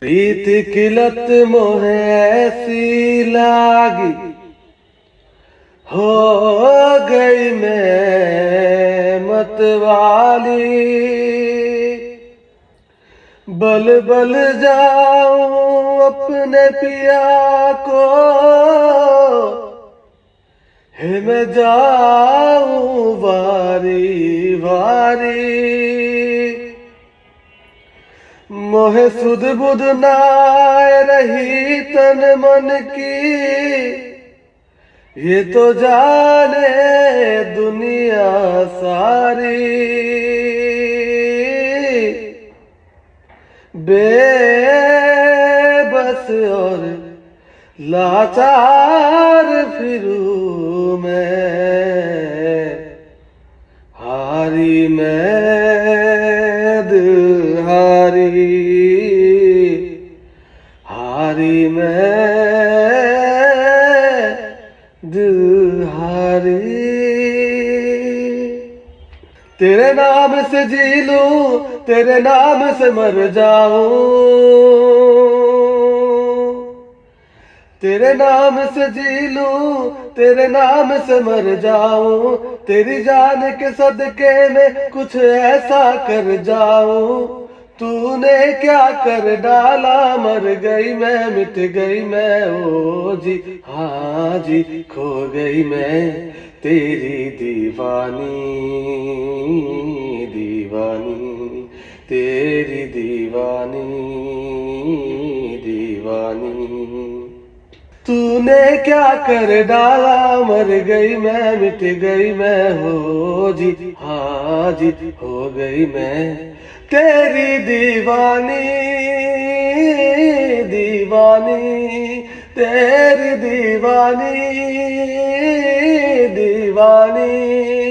प्रीत की लत मोहे ऐसी लागी, हो गई मैं मतवाली। बल बल जाऊं अपने पिया को, है मैं जाऊं वारी वारी। मोहे सुध बुध नाय रही तन मन की, ये तो जाने दुनिया सारी। बेबस और लाचार फिरूं मैं, हारी मैं हारी, हारी मैं हारी। तेरे नाम से जी लूं, तेरे नाम से मर जाऊं। तेरे नाम से जी लूं, तेरे नाम से मर जाऊं। तेरी जान के सदके में कुछ ऐसा कर जाऊं। तूने क्या कर डाला, मर गई मैं, मिट गई मैं ओ जी, हाँ जी, खो गई मैं तेरी दीवानी, दीवानी, तेरी दीवानी, दीवानी। तूने क्या कर डाला, मर गई मैं, मिट गई मैं हो जी, हाँ जी, हो गई मैं तेरी दीवानी, दीवानी, तेरी दीवानी, दीवानी।